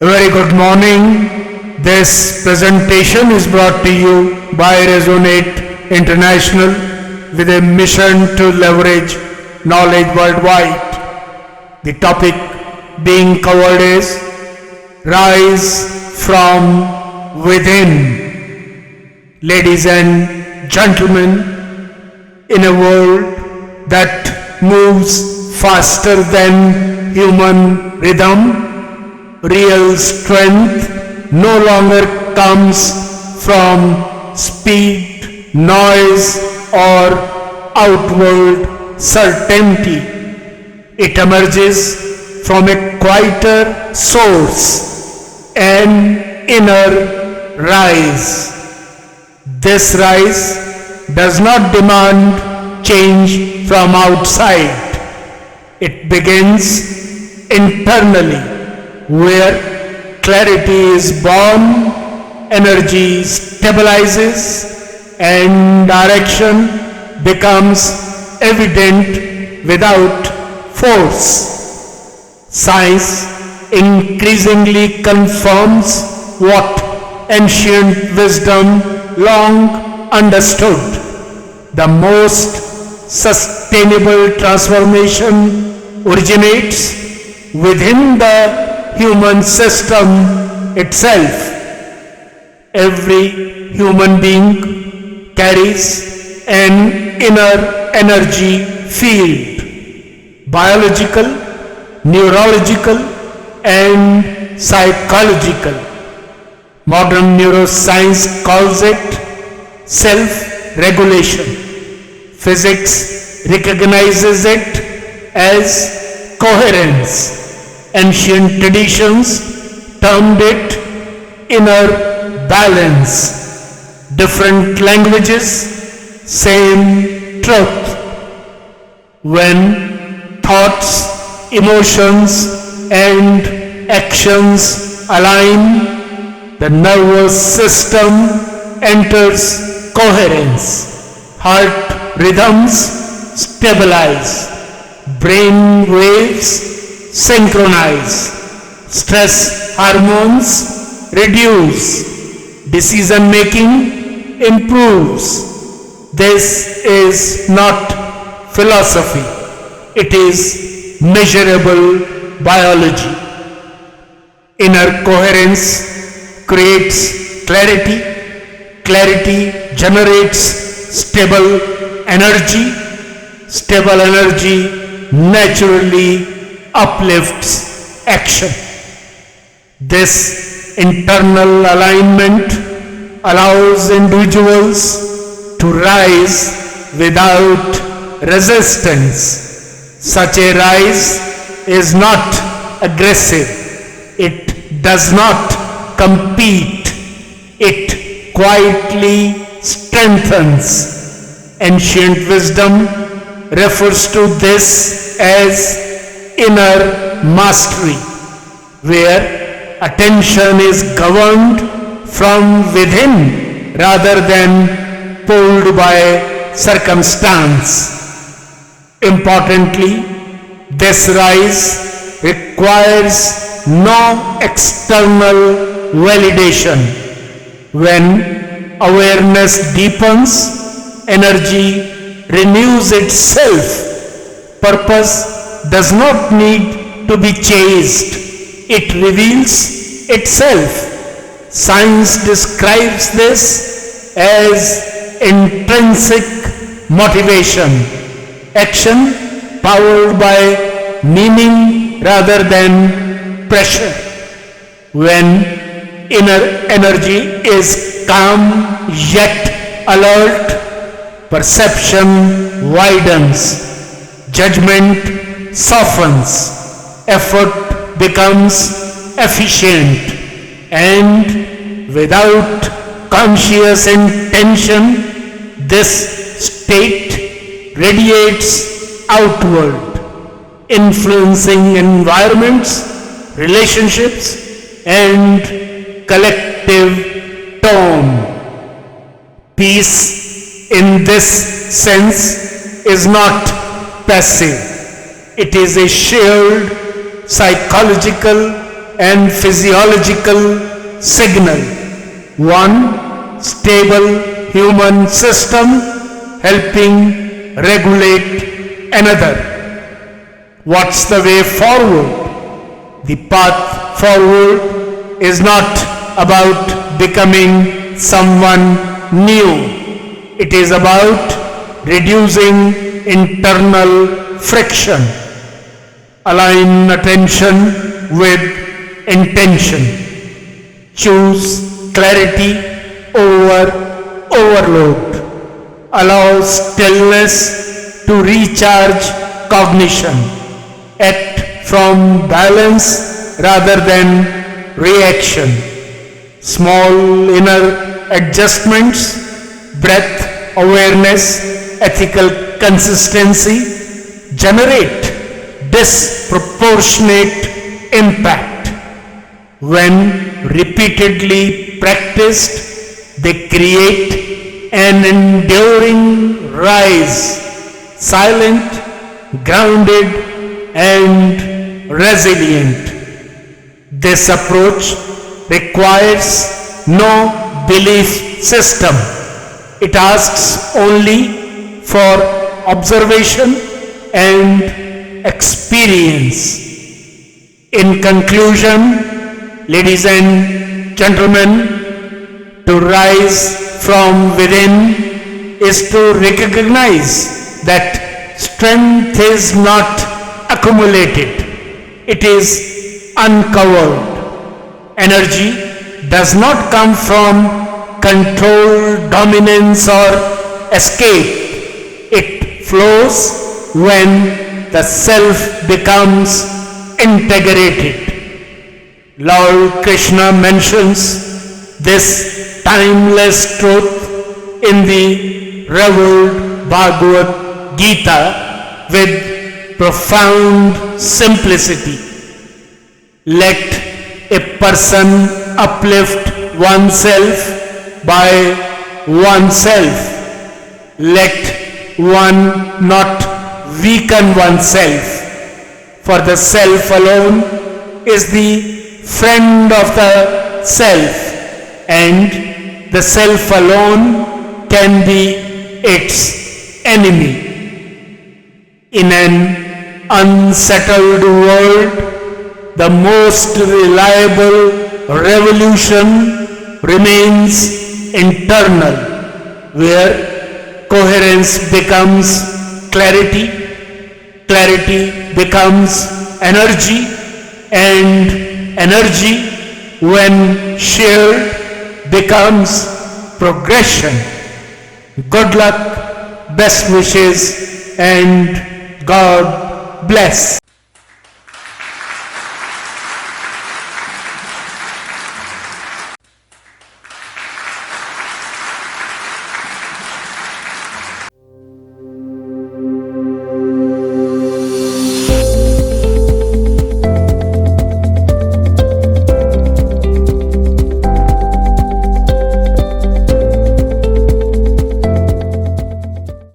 A very good morning. This presentation is brought to you by Resonate International with a mission to leverage knowledge worldwide. The topic being covered is Rise from Within. Ladies and gentlemen, in a world that moves faster than human rhythm, real strength no longer comes from speed, noise, or outward certainty. It emerges from a quieter source, an inner rise. This rise does not demand change from outside. It begins internally, where clarity is born, energy stabilizes, and direction becomes evident without force. Science increasingly confirms what ancient wisdom long understood. The most sustainable transformation originates within the human system itself. Every human being carries an inner energy field, biological, neurological, and psychological. Modern neuroscience calls it self-regulation. Physics recognizes it as coherence. Ancient traditions termed it inner balance. Different languages, same truth. When thoughts, emotions, and actions align, the nervous system enters coherence. Heart rhythms stabilize. Brain waves synchronize, stress hormones reduce, decision making improves. This is not philosophy, it is measurable biology. Inner coherence creates clarity, clarity generates stable energy naturally uplifts action. This internal alignment allows individuals to rise without resistance. Such a rise is not aggressive. It does not compete. It quietly strengthens. Ancient wisdom refers to this as inner mastery, where attention is governed from within rather than pulled by circumstance. Importantly, this rise requires no external validation. When awareness deepens, energy renews itself. Purpose does not need to be chased. It reveals itself. Science describes this as intrinsic motivation, action powered by meaning rather than pressure. When inner energy is calm yet alert, perception widens, judgment softens, effort becomes efficient, and without conscious intention, this state radiates outward, influencing environments, relationships, and collective tone. Peace, in this sense, is not passive. It is a shared psychological and physiological signal. One stable human system helping regulate another. What's the way forward? The path forward is not about becoming someone new. It is about reducing internal friction. Align attention with intention. Choose clarity over overload. Allow stillness to recharge cognition. Act from balance rather than reaction. Small inner adjustments, breath awareness, ethical consistency generate disproportionate impact. When repeatedly practiced, they create an enduring rise, silent, grounded, and resilient. This approach requires no belief system. It asks only for observation and experience. In conclusion, ladies and gentlemen, to rise from within is to recognize that strength is not accumulated, it is uncovered. Energy does not come from control, dominance, or escape. It flows when the self becomes integrated. Lord Krishna mentions this timeless truth in the revered Bhagavad Gita with profound simplicity. Let a person uplift oneself by oneself. Let one not weaken oneself, for the self alone is the friend of the self, and the self alone can be its enemy. In an unsettled world, the most reliable revolution remains internal, where coherence becomes clarity, clarity becomes energy, and energy, when shared, becomes progression. Good luck, best wishes, and God bless.